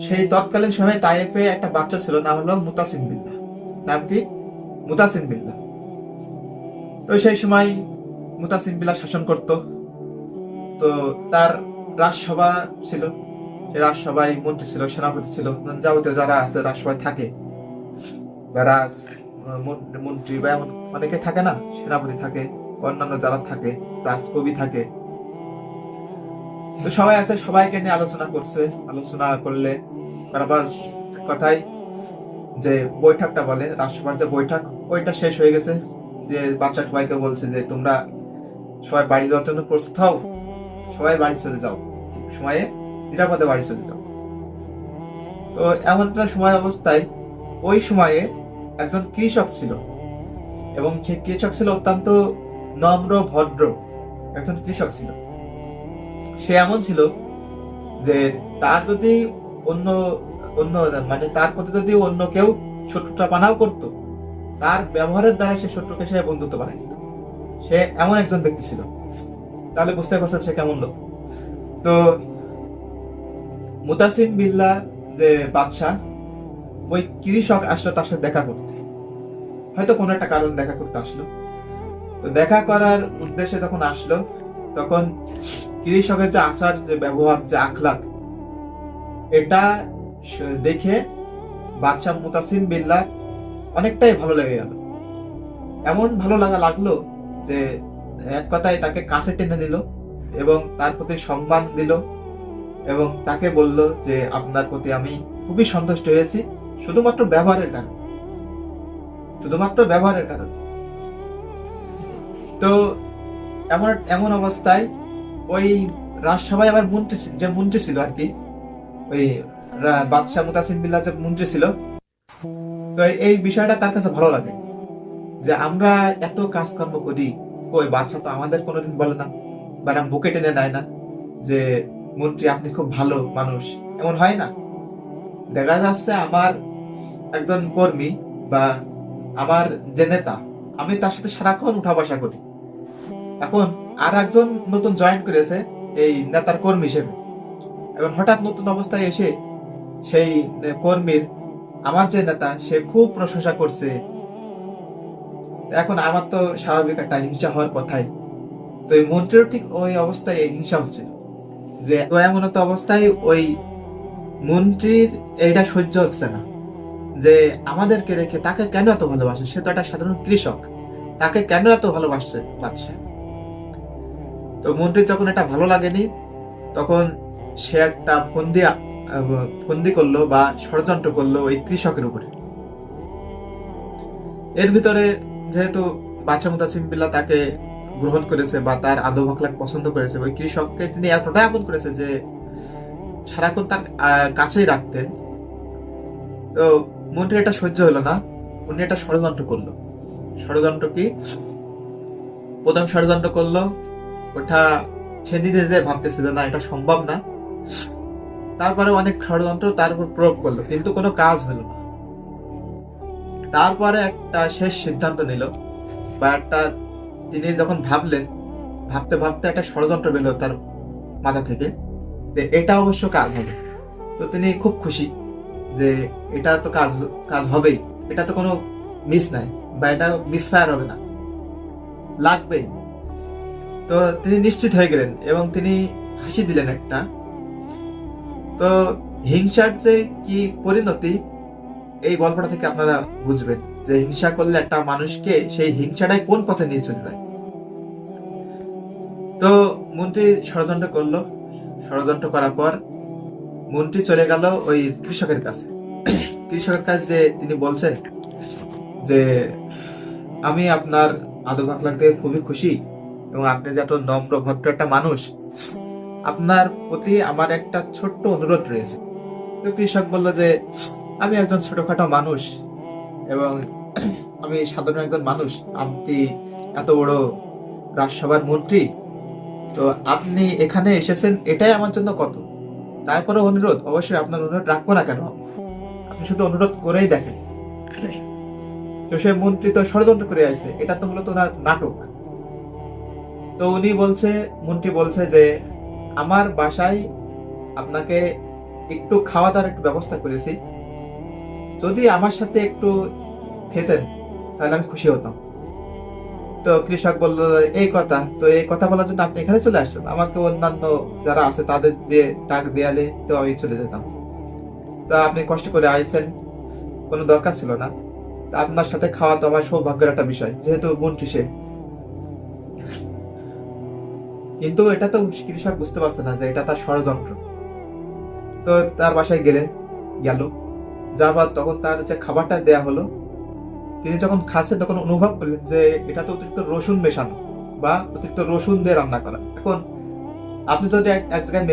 সেই তৎকালীন সময় তায়েফে একটা বাচ্চা ছিল, নাম হলো মুতাসিম বিল্লাহ। নাম কি? মুতাসিম বিল্লাহ। তো সেই সময় মুতাসিম বিল্লাহ শাসন করত। তো তার রাজসভা ছিল, সেই রাজসভায় মন্ত্রী ছিল, সেনাপতি ছিল, যাবতীয় যারা আছে রাজসভায় থাকে, যারা মন্ত্রী বা এমন অনেকে থাকে না, সেনাপতি থাকে, অন্যান্য যারা থাকে, রাজকবি থাকে। তো সবাই আছে, সবাইকে নিয়ে আলোচনা করছে। আলোচনা করলে বরাবর কথাই যে বৈঠকটা বলে, রাজসভার যে বৈঠক, ওইটা শেষ হয়ে গেছে। যে বাচ্চা সবাইকে বলছে যে তোমরা সবাই বাড়ি যাওয়ার জন্য প্রস্তুত হও, সবাই বাড়ি চলে যাও, সময়ে নিরাপদে বাড়ি চলে যাও। তো এমন একটা সময় অবস্থায় ওই সময়ে একজন কৃষক ছিল, এবং সে কৃষক ছিল অত্যন্ত নম্র ভদ্র একজন কৃষক ছিল। সে এমন ছিল যে তার যদি অন্য অন্য মানে তার প্রতি যদি অন্য কেউ শত্রুতা পানাও করতো, তার ব্যবহারের দ্বারা সে শত্রুকে সে বন্ধুত্ব বানাই দিত। সে এমন একজন ব্যক্তি ছিল। তাহলে বুঝতে পারছেন সে কেমন লোক। তো মুতাসিম বিল্লাহ যে বাদশাহ, ওই কৃষক আসলো তার সাথে দেখা করতে, হয়তো কোনো একটা কারণ দেখা করতে আসলো। তো দেখা করার উদ্দেশ্যে যখন আসলো, তখন কৃষকের যে আচার, যে ব্যবহার, যে আখলাক, এটা দেখে বাদশাহ মুতাসিম বিল্লাহ অনেকটাই ভালো লেগে গেল। এমন ভালো লাগলো যে এক কথায় তাকে কাছে টেনে নিল এবং তার প্রতি সম্মান দিল, এবং তাকে বলল যে আপনার প্রতি আমি খুবই সন্তুষ্ট হয়েছি, শুধুমাত্র ব্যবহারের কারণে, শুধুমাত্র ব্যবহারের কারণে। তো এমন এমন অবস্থায় ওই রাজসভায় আবার মন্ত্রী ছিল আর কি, ওই বাদশাহ মুতাসিম বিল্লাহ যে মন্ত্রী ছিল। তো এই বিষয়টা তার কাছে ভালো লাগে যে আমরা এত কাজকর্ম করি, ওই বাদশাহ তো আমাদের কোনোদিন বলে না বা বুকে টেনে নেয় না যে মন্ত্রী আপনি খুব ভালো মানুষ। এমন হয় না। দেখা যাচ্ছে আমার একজন কর্মী বা আমার যে নেতা, আমি তার সাথে সারাক্ষণ উঠা বসা করি। এখন আর একজন নতুন জয়েন করেছে এই নেতার কর্মী হিসেবে, এবং হঠাৎ নতুন অবস্থায় এসে সেই কর্মীর, আমার যে নেতা, সে খুব প্রশংসা করছে। এখন আমার তো স্বাভাবিক একটা হিংসা হওয়ার কথাই। তো এই মন্ত্রীর ঠিক ওই অবস্থায় হিংসা হচ্ছিল যে এমন একটা অবস্থায় ওই মন্ত্রীর এইটা সহ্য হচ্ছে না যে আমাদেরকে রেখে তাকে কেন এত ভালোবাসে, সে তো একটা সাধারণ কৃষক, তাকে কেন এত ভালোবাসছে বাদশাহ। তো মন্ত্রীর যখন এটা ভালো লাগেনি, তখন সে একটা ফন্দি করলো বা ষড়যন্ত্র করলো ওই কৃষকের উপরে। এর ভিতরে যেহেতু বাদশাহ মুতাসিম বিল্লাহ তাকে গ্রহণ করেছে বা তার আদব আখলাক পছন্দ করেছে, ওই কৃষককে তিনি এতটাই আপন করেছে যে সারাক্ষণ তার কাছেই রাখতেন। তো মন্ত্রী এটা সহ্য হলো না, উনি একটা ষড়যন্ত্র করলো। ষড়যন্ত্র কি? প্রথম ষড়যন্ত্র করলো, ওটা সে নিজে নিজে ভাবতেছে যে না, এটা সম্ভব না। তারপরে অনেক ষড়যন্ত্র তার উপর প্রয়োগ করলো, কিন্তু কোনো কাজ হলো না। তারপরে একটা শেষ সিদ্ধান্ত নিল, বা একটা, তিনি যখন ভাবলেন, ভাবতে ভাবতে একটা ষড়যন্ত্র বেরোলো তার মাথা থেকে যে এটা অবশ্য কাজ হবে। তো তিনি খুব খুশি যে এটা তো কাজ হবেই, এটা তো কোনো মিস নাই বা এটা মিসফায়ার হবে না, লাগবেই। তো তিনি নিশ্চিত হয়ে গেলেন এবং তিনি হাসি দিলেন একটা। তো হিংসার যে কি পরিণতি, এই গল্পটা থেকে আপনারা বুঝবেন যে হিংসা করলে একটা মানুষকে সেই হিংসাটাই কোন পথে নিয়ে চলে যায়। তো মন্ত্রী ষড়যন্ত্র করলো, ষড়যন্ত্র করার পর মন্ত্রী চলে গেল ওই কৃষকের কাছে। কৃষকের কাছে যে তিনি বলছেন যে আমি আপনার আদব আখলাক দেখে খুবই খুশি, এবং আপনি যে এত নম্র ভদ্র একটা মানুষ, আপনার প্রতি আমার একটা ছোট্ট অনুরোধ রয়েছে। তো কৃষক বলল যে আমি একজন ছোটখাটো মানুষ, এবং আমি সাধারণ একজন মানুষ, আপনি এত বড় রাজসভার মন্ত্রী, তো আপনি এখানে এসেছেন এটাই আমার জন্য কত। তারপরে অনুরোধ, অবশ্যই আপনার অনুরোধ রাখবো না কেন, আপনি শুধু অনুরোধ করেই দেখেন। তো সে মন্ত্রী তো ষড়যন্ত্র করে আছে, এটা তো মূলত ওনার নাটক। তো মন্ত্রী বলছে যে আমার বাসায় আপনাকে একটু খাওয়া দাওয়ার একটু ব্যবস্থা করেছি, যদি আমার সাথে একটু খেতেন তাহলে আমি খুশি হতাম। তো কৃষক বলল, এই কথা, তো এই কথা বলার জন্য আপনি এখানে চলে আসছেন? আমাকে অন্যান্য যারা আছে তাদের দিয়ে ডাক দেয়ালে তো আমি চলে যেতাম। তা আপনি কষ্ট করে আইছেন, কোনো দরকার ছিল না। তা আপনার সাথে খাওয়া তো আমার সৌভাগ্যের একটা বিষয়, যেহেতু মন্ত্রী সে। কিন্তু এটা তো কৃষক বুঝতে পারছে না যে এটা তার ষড়যন্ত্র। তো তার বাসায় গেল, যাবার তখন তার যে খাবারটা দেয়া হলো, তিনি যখন খাচ্ছেন তখন অনুভব করলেন যে এটা তো অতিরিক্ত রসুন মেশানো বা অতিরিক্ত রসুন দিয়ে রান্না করা। এখন আপনি যদি এক জায়গায়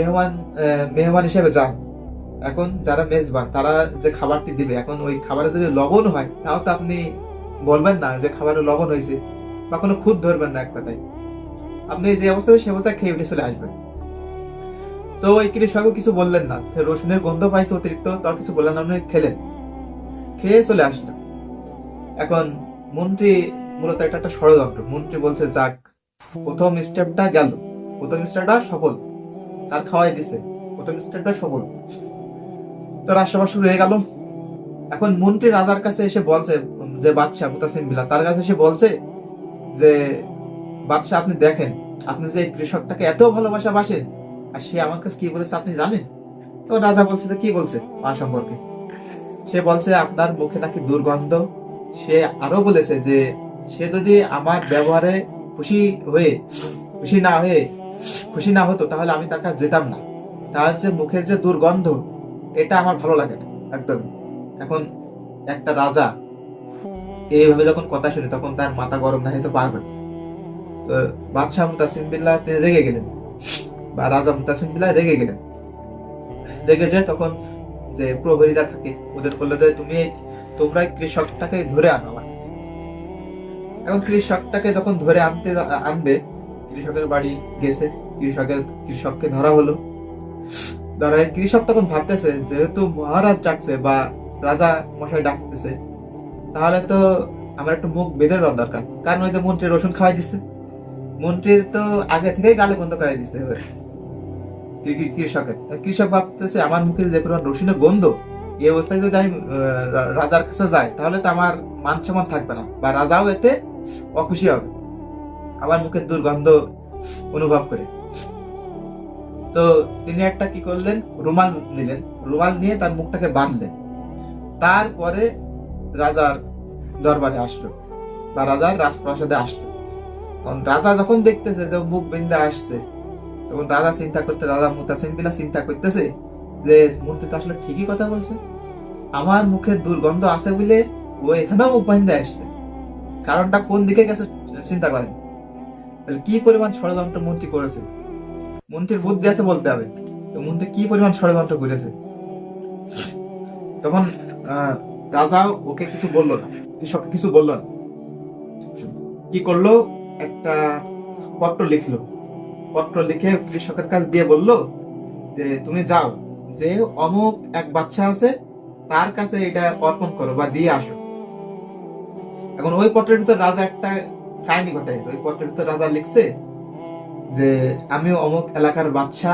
মেহমান হিসেবে যান, এখন যারা মেজবান তারা যে খাবারটি দিবে, এখন ওই খাবারে যদি লবণ হয় তাও তো আপনি বলবেন না যে খাবারে লবণ হয়েছে, বা কোনো খুঁত ধরবেন না। এক কথায় আপনি যে অবস্থায় সে অবস্থায় খেয়ে উঠে চলে আসবেন। তো ওই কৃষকও কিছু বললেন না, রসুনের গন্ধ পাইছে অতিরিক্ত, তাও কিছু বললেন না, আপনি খেলেন, খেয়ে চলে আসলেন। এখন মন্ত্রী মূলত এটা একটা ষড়যন্ত্র। মন্ত্রী বলছে যাক, প্রথম স্টেপটা গেল, প্রথম স্টেপটা সফল, তার খাওয়াই দিছে, প্রথম স্টেপটা সফল। তো রাজসভা শুরু হয়ে গেল। এখন মন্ত্রী রাজার কাছে এসে বলছে, যে বাদশাহ মুতাসিম বিল্লাহ তার কাছে এসে বলছে যে বাদশাহ আপনি দেখেন, আপনি যে কৃষকটাকে এত ভালোবাসেন, আর সে আমার কাছে কি বলেছে আপনি জানেন? তো রাজা বলছে, কি বলছে মা সম্পর্কে? সে বলছে আপনার মুখে নাকি দুর্গন্ধ। সে আরো বলেছে যে সে যদি আমার ব্যবহারে খুশি হয়ে খুশি না হয়ে খুশি না হতো তাহলে আমি তার কাছে যেতাম না। তার যে মুখের যে দুর্গন্ধ, এটা আমার ভালো লাগে না একদম। এখন একটা রাজা এইভাবে যখন কথা শুনে তখন তার মাথা গরম না হতে পারবে। তো বাদশাহ মুতাসিম বিল্লাহ তিনি রেগে গেলেন, বা রাজা মুতাসিম বিল্লাহ রেগে গেলেন। রেগে যায় তখন যে প্রহরীরা থাকে ওদের বললো যে তোমরা কৃষকটাকে ধরে আনো আমার কাছে। এখন কৃষকটাকে যখন ধরে আনবে, কৃষকের বাড়ি গেছে, কৃষককে ধরা হলো। ধরায় কৃষক তখন ভাবতেছে যেহেতু মহারাজ ডাকছে বা রাজা মশাই ডাকতেছে, তাহলে তো আমার একটু মুখ বেঁধে দেওয়ার দরকার, কারণ ওই যে মন্ত্রী রসুন খাওয়াই দিচ্ছে, মন্ত্রীর তো আগে থেকেই গালে বন্ধ করাই দিচ্ছে কৃষক ভাবতেছে আমার মুখে যে পরিমাণ রসুনের গন্ধ, এই অবস্থায় যদি আমি রাজার কাছে যাই তাহলে তো আমার মান সম্মান থাকবে না, বা রাজাও এতে অখুশি হবে আমার মুখের দুর্গন্ধ অনুভব করে। তো তিনি একটা কি করলেন, রুমাল নিলেন, রুমাল নিয়ে তার মুখটাকে বাঁধলেন। তারপরে রাজার দরবারে আসলো বা রাজার রাজপ্রাসাদে আসলো। তখন রাজা যখন দেখতেছে যে মুখ বেঁধে আসছে, তখন রাজা মুতাসিম বিল্লাহ চিন্তা করতেছে যে মন্ত্রী তো আসলে ঠিকই কথা বলছে, আমার মুখের দুর্গন্ধ আছে বলে ও এখানেও মুখ বেঁধে আসছে, কারণটা কোন দিকে গেছে চিন্তা করেন। কি পরিমাণ ষড়যন্ত্র মন্ত্রী করেছে, মন্ত্রীর বুদ্ধি আছে বলতে হবে, তো মন্ত্রী কি পরিমাণ ষড়যন্ত্র করেছে। তখন রাজা ওকে কিছু বললো না, কৃষককে কিছু বললো না। কি করলো, একটা পত্র লিখলো, পত্র লিখে কৃষকের কাছে দিয়ে বললো যে তুমি যাও, যে অমুক এক বাচ্চা আছে তার কাছে এটা অর্পণ করো বা দিয়ে আসো। এখন ওই পত্রের ভিতর রাজা একটা কাহিনী ঘটাইছে। ওই পত্রের ভিতর রাজা লিখছে যে আমি অমুক এলাকার বাদশা,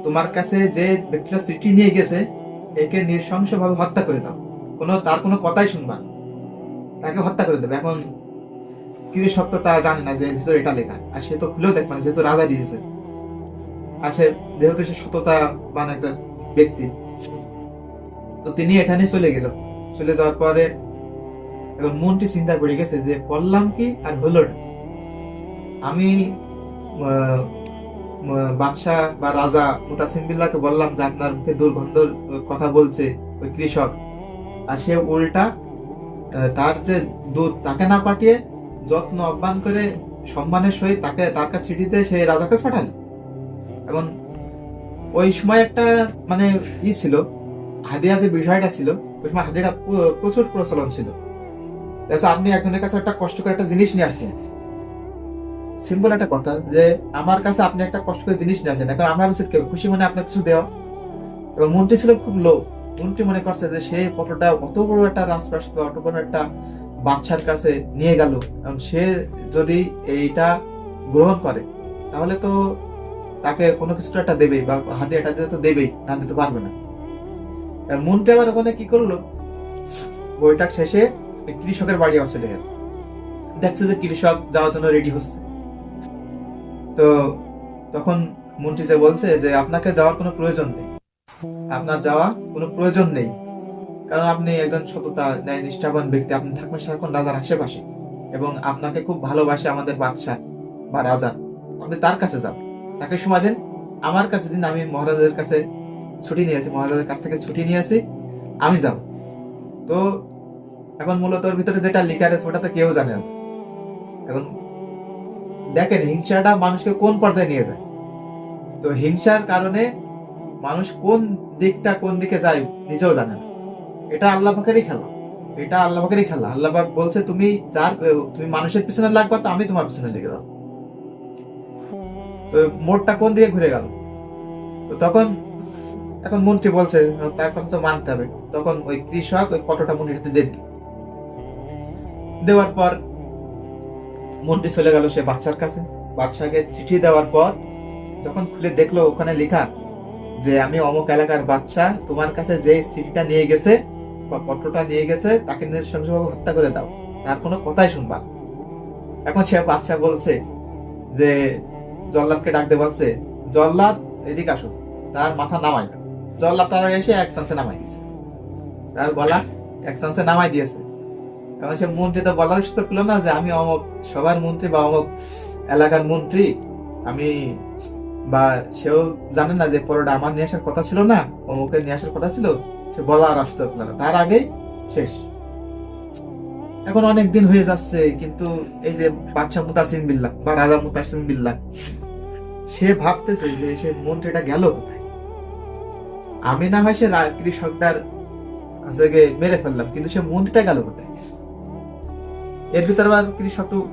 তোমার কাছে যে ব্যক্তিটা চিঠি নিয়ে গেছে একে নৃশংসভাবে হত্যা করে দাও, তার কোনো কথাই শুনবা না, তাকে হত্যা করে দেবে। এখন কৃষক তো তা জানে না যে ভিতরে এটা লেখা, আর সে তো খুলেও দেখবে না যেহেতু রাজা দিয়েছে, আর যেহেতু সে সততা মানে একটা ব্যক্তি। তো তিনি এটা নিয়ে চলে গেল। চলে যাওয়ার পরে এখন মন্ত্রী চিন্তা করে গেছে যে করলাম কি আর হলো না। আমি বাদশাহ বা রাজা মুতাসিম বিল্লাহকে বললাম যে আপনার মুখে দুর্গন্ধর কথা বলছে ওই কৃষক, আর সে উল্টা তার যে দূত তাকে না পাঠিয়ে যত্ন আহ্বান করে সম্মানের সহিত তার কাছে চিঠিতে সে রাজার কাছে পাঠালো। এখন ওই সময় একটা মানে ছিল, হাদিয়া যে বিষয়টা ছিল, ওই সময় হাদিয়াটা প্রচুর প্রচলন ছিল। আপনি একজনের কাছে একটা কষ্ট করে একটা জিনিস নিয়ে আসলেন, সিম্পল একটা কথা যে আমার কাছে আপনি একটা কষ্ট করে জিনিস নিয়ে আসলেন, এখন আমার উচিত খুশি মনে আপনার কিছু দেওয়া। এবং মন্ত্রী ছিল খুব লো, মন্ত্রী মনে করছে যে সে পত্রটা অত বড় একটা রাজপ্রাসাদ, অত বড় একটা বাচ্চার কাছে নিয়ে গেল, এবং সে যদি এইটা গ্রহণ করে তাহলে তো তাকে কোনো কিছু একটা দেবেই, বা হাতিয়াটা দিতে তো দেবেই, না দিতে পারবে না। মন্ত্রী আবার ওখানে কি করলো, বৈঠক শেষে কৃষকের বাড়ি আবার চলে গেল। দেখছে যে কৃষক যাওয়ার জন্য রেডি হচ্ছে। তো তখন মন্ত্রী যে বলছে যে আপনাকে যাওয়ার কোনো প্রয়োজন নেই, আপনার যাওয়া কোনো প্রয়োজন নেই, কারণ আপনি একজন সততা ন্যায় নিষ্ঠাবান ব্যক্তি, আপনি থাকবেন সারাক্ষণ রাজার আশেপাশে, এবং আপনাকে খুব ভালোবাসে আমাদের বাদশাহ বা রাজা, আপনি তার কাছে যান, তাকে সময় দিন, আমার কাছে দিন, আমি মহারাজের কাছে ছুটি নিয়েছি, মহারাজের কাছ থেকে ছুটি নিয়েছি, আমি যাব। তো এখন মূলত ওর ভিতরে যেটা লিখা আছে ওটা তো কেউ জানে না। এখন দেখেন হিংসাটা মানুষকে কোন পর্যায়ে নিয়ে যায়। তো হিংসার কারণে মানুষ কোন দিকটা কোন দিকে যায় নিজেও জানে না। এটা আল্লাহ পাকেরই খেলা, এটা আল্লাহ পাকেরই খেলা। আল্লাহ পাক বলছে তুমি তুমি মানুষের পিছনে লাগবা, তো আমি তোমার পিছনে লেগে যাবো। তো মোড়টা কোন দিকে ঘুরে গেল। তো তখন এখন মন্ত্রী বলছে তার কথা তো মানতে হবে। তখন ওই কৃষক ওই ফটোটা মন্ত্রীর হাতে দিয়ে দিল। দেওয়ার পর মন্ত্রী চলে গেল সে বাচ্চার কাছে। বাচ্চাকে চিঠি দেওয়ার পর যখন খুলে দেখলো ওখানে লেখা যে আমি অমুক এলাকার বাচ্চা, তোমার কাছে যে চিঠিটা নিয়ে গেছে বা পত্রটা নিয়ে গেছে তাকে নৃশংসভাবে হত্যা করে দাও, তার কোনো কথাই শুনবা। এখন সে বাচ্চা বলছে যে জল্লাদকে ডাকতে বলছে, জল্লাদ এদিকে আসো, তার মাথা নামাই দাও। জল্লাদ তার এসে এক চান্সে নামাই দিয়েছে, তার গলা এক চান্সে নামাই দিয়েছে। কারণ সে মন্ত্রী তো বলার সুযোগ পেল না যে আমি অমুক সবার মন্ত্রী বা অমুক এলাকার মন্ত্রী, আমি, বা সেও জানে না যে পরোটা আমার নিয়ে আসার কথা ছিল না, অমুকের নিয়ে আসার কথা ছিল, সে বলার সুযোগ পেল না, তার আগেই শেষ। এখন অনেক দিন হয়ে যাচ্ছে, কিন্তু এই যে বাদশা মুতাসিম বিল্লাহ বা রাজা মুতাসিম বিল্লাহ, সে ভাবতেছে যে সে মন্ত্রীটা গেল কোথায়। আমি না হয় সে কৃষকটার কাছে গিয়ে মেরে ফেললাম, কিন্তু সে মন্ত্রীটা গেল কোথায়। এর ভিতরে আবার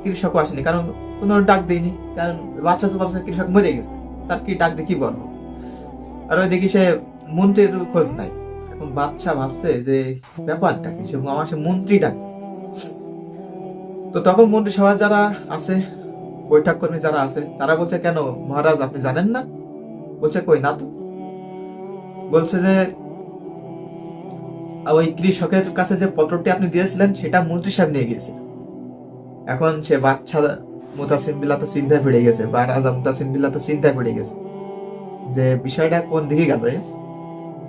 কৃষকও আসেনি, কারণ কোনো ডাক দেয়নি, কারণ বাচ্চা তো ভাবছে কৃষক মরে গেছে, তার কি ডাক দিয়ে কি বলবো। আর ওই দেখি সে মন্ত্রীর খোঁজ নাই। এখন বাচ্চা ভাবছে যে ব্যাপারটা কি, সে আমার সে মন্ত্রী ডাক। তো তখন মন্ত্রী সভা যারা আছে, বৈঠক কর্মী যারা আছে, তারা বলছে কেন মহারাজ আপনি জানেন না? বলছে কই না তো। বলছে যে ওই কৃষকের কাছে যে পত্রটি আপনি দিয়েছিলেন সেটা মন্ত্রী সাহেব নিয়ে গিয়েছে। এখন সে বাচ্চা মুতাসিম বিল্লাহ তো চিন্তায় পড়ে গেছে, বা রাজা মুতাসিম বিল্লাহ তো চিন্তায় পড়ে গেছে যে বিষয়টা কোন দিকে গেল।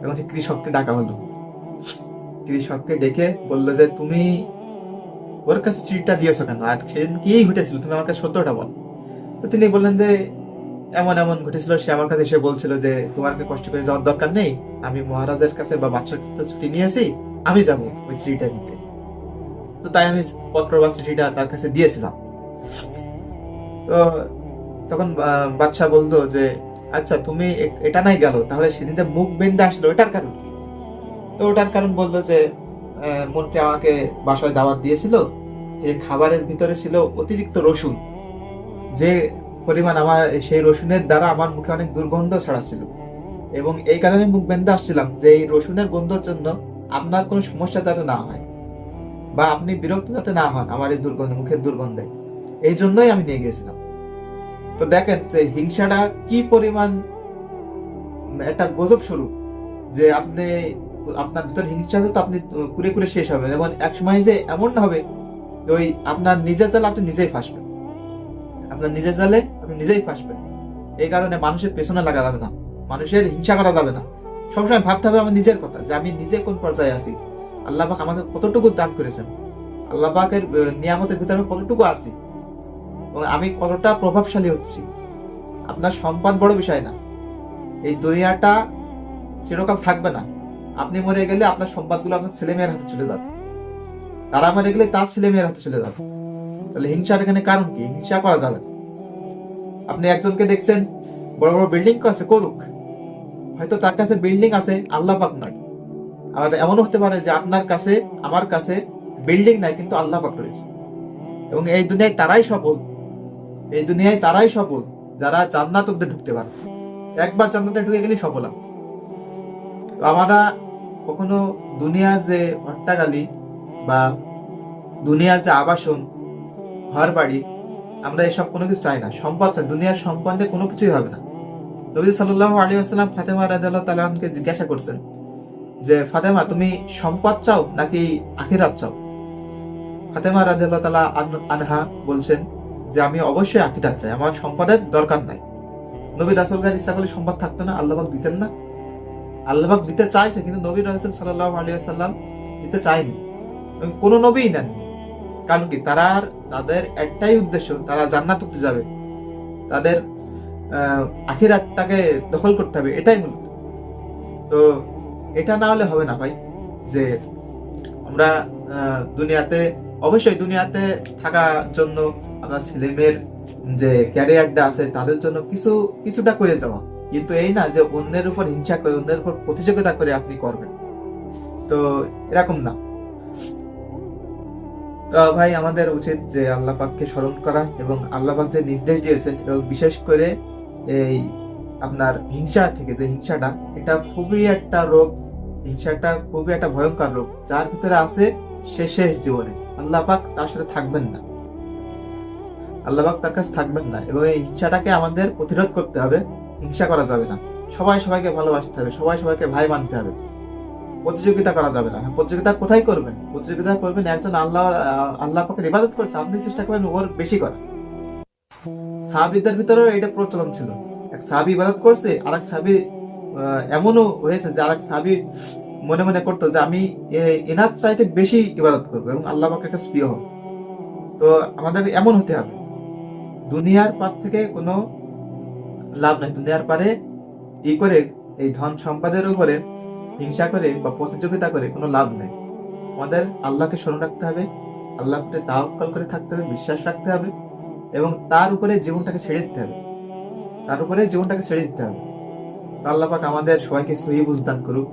এখন সে কৃষককে ডাকা হলো। কৃষককে ডেকে বললো যে তুমি ওর কাছে চিঠিটা দিয়েছো কেন, আর সেদিন কি ঘটেছিল তুমি আমার কাছে সত্যটা বল। তো তিনি বললেন যে এমন এমন ঘটেছিল, সে আমার কাছে এসে বলছিল যে তোমার কষ্ট করে যাওয়ার দরকার নেই, আমি মহারাজের কাছে বা বাচ্চার কাছে ছুটি নিয়েছি, আমি যাবো ওই চিঠিটা দিতে। তো তাই আমি পত্র বা চিঠিটা তার কাছে দিয়েছিলাম। তো তখন বাদশা বলতো যে আচ্ছা তুমি এটা নাই গেল, তাহলে সেদিন মুখ বেঁধে আসলো এটার কারণ কি? তো ওটার কারণ বললো যে মন্ত্রী আমাকে বাসায় দাওয়াত দিয়েছিল, যে খাবারের ভিতরে ছিল অতিরিক্ত রসুন, যে পরিমাণ আমার সেই রসুনের দ্বারা আমার মুখে অনেক দুর্গন্ধ ছড়াচ্ছিল, এবং এই কারণে মুখ বেঁধে আসছিলাম যে এই রসুনের গন্ধের জন্য আপনার কোনো সমস্যা যাতে না হয়, বা আপনি বিরক্ত যাতে না হন আমার এই দুর্গন্ধ, মুখের দুর্গন্ধে, এই জন্যই আমি নিয়ে গেছিলাম। তো দেখেন যে হিংসাটা কি পরিমাণ একটা গজব স্বরূপ, যে আপনি আপনার ভিতর হিংসা তো আপনি কুড়ে কুড়ে শেষ হবেন, এবং এক সময় যে এমন হবে ওই আপনার নিজের জালে আপনি নিজেই ফাঁসবেন, আপনার নিজের জালে আপনি নিজেই ফাঁসবেন। এই কারণে মানুষের পেছনে লাগা যাবে না, মানুষের হিংসা করা যাবে না। সবসময় ভাবতে হবে আমার নিজের কথা, যে আমি নিজে কোন পর্যায়ে আছি, আল্লাহ পাক আমাকে কতটুকু দান করেছেন, আল্লাহ পাকের নিয়ামতের ভিতরে কতটুকু আছি, এবং আমি কতটা প্রভাবশালী হচ্ছি। আপনার সম্পদ বড় বিষয় না, এই দুনিয়াটা চিরকাল থাকবে না। আপনি মরে গেলে আপনার সম্পদগুলো আপনার ছেলে মেয়ের হাতে চলে যাবে, তারা মরে গেলে তার ছেলে মেয়ের হাতে চলে যাবে। তাহলে হিংসার এখানে কারণ কি? হিংসা করা যাবে না। আপনি একজনকে দেখছেন বড় বড় বিল্ডিং আছে, করুক, হয়তো তার কাছে বিল্ডিং আছে, আল্লাহ পাক নয়। আবার এমনও হতে পারে যে আপনার কাছে আমার কাছে বিল্ডিং নাই, কিন্তু আল্লাহ পাক রয়েছে। এবং এই দুনিয়ায় তারাই সফল, এই দুনিয়ায় তারাই সফল যারা জান্নাত অব্দি ঢুকতে পারে। একবার জান্নাতে ঢুকে গেলেই সফল হবে। তো আমরা কখনো দুনিয়ার যে অট্টাগালি বা দুনিয়ার যে আবাসন, ঘর বাড়ি, আমরা এসব কোনো কিছু চাই না। সম্পদ চাই, দুনিয়ার সম্পদে কোনো কিছুই হবে না। নবী সাল্লাল্লাহু আলাইহি ওয়াসাল্লাম ফাতেমা রাদিয়াল্লাহু তাআলা আনহাকে জিজ্ঞাসা করছেন যে ফাতেমা তুমি সম্পদ চাও নাকি আখিরাত চাও? ফাতেমা রাদিয়াল্লাহু তাআলা আনহা বলছেন যে আমি অবশ্যই আখিরাত চাই, আমার সম্পদের দরকার নাই। নবী রাসূল গার ইচ্ছা করলে সম্পদ থাকতো না, আল্লাহ পাক দিতেন না? আল্লাহ পাক দিতে চাইছে, কিন্তু নবী রাসূল সাল্লাল্লাহু আলাইহি ওয়াসাল্লাম দিতে চায়নি, এবং কোন নবীই নেননি। কারণ কি, তাদের একটাই উদ্দেশ্য, তারা জান্নাত পেতে যাবে, তাদের আখিরাতটাকে দখল করতে হবে, এটাই মূল। তো এটা না হলে হবে না ভাই, যে আমরা দুনিয়াতে অবশ্যই দুনিয়াতে থাকার জন্য আপনার ছেলে মেয়ের যে ক্যারিয়ারটা আছে তাদের জন্য কিছুটা করে যাওয়া, কিন্তু এই না যে অন্যের উপর হিংসা করে, অন্যের উপর প্রতিযোগিতা করে আপনি করবেন, তো এরকম না। তো ভাই আমাদের উচিত যে আল্লাহ পাককে স্মরণ করা, এবং আল্লাহ পাক যে নির্দেশ দিয়েছেন, এবং বিশেষ করে এই আপনার হিংসা থেকে, যে হিংসাটা এটা খুবই একটা রোগ, হিংসাটা খুবই একটা ভয়ঙ্কর রোগ, যার ভিতরে আছে সে শেষ জীবনে আল্লাহ পাক তার সাথে থাকবেন না, আল্লাহ পাক তার কাছে থাকবেন না। এবং এই হিংসাটাকে আমাদের প্রতিরোধ করতে হবে, হিংসা করা যাবে না, সবাই সবাইকে ভালোবাসতে হবে, সবাই সবাইকে ভাই মানতে হবে, প্রতিযোগিতা করা যাবে না। প্রতিযোগিতা কোথায় করবেন? প্রতিযোগিতা করবেন একজন আল্লাহ পাকের ইবাদত করছে, আপনি চেষ্টা করবেন ওর বেশি করা। সাহাবীদের ভিতরেও এটা প্রচলন ছিল, এক সাহাবী ইবাদত করছে, আর এক সাহাবী এমনও হয়েছে যে আরেক সাহাবী মনে মনে করতো যে আমি এনার চাইতে বেশি ইবাদত করবো এবং আল্লাহ পাকের কাছে প্রিয় হব। তো আমাদের এমন হতে হবে, দুনিয়ার পার থেকে কোনো লাভ নাই, দুনিয়ার পারে করে এই ধন সম্পদের উপরে হিংসা করে বা প্রতিযোগিতা করে কোনো লাভ নেই। আমাদের আল্লাহকে স্মরণ রাখতে হবে, আল্লাহকে তাওয়াক্কুল করে থাকতে হবে, বিশ্বাস রাখতে হবে, এবং তার উপরে জীবনটাকে ছেড়ে দিতে হবে, তার উপরে জীবনটাকে ছেড়ে দিতে হবে। তো আল্লাহ পাক আমাদের সবাইকে সহি বুঝ দান করুক।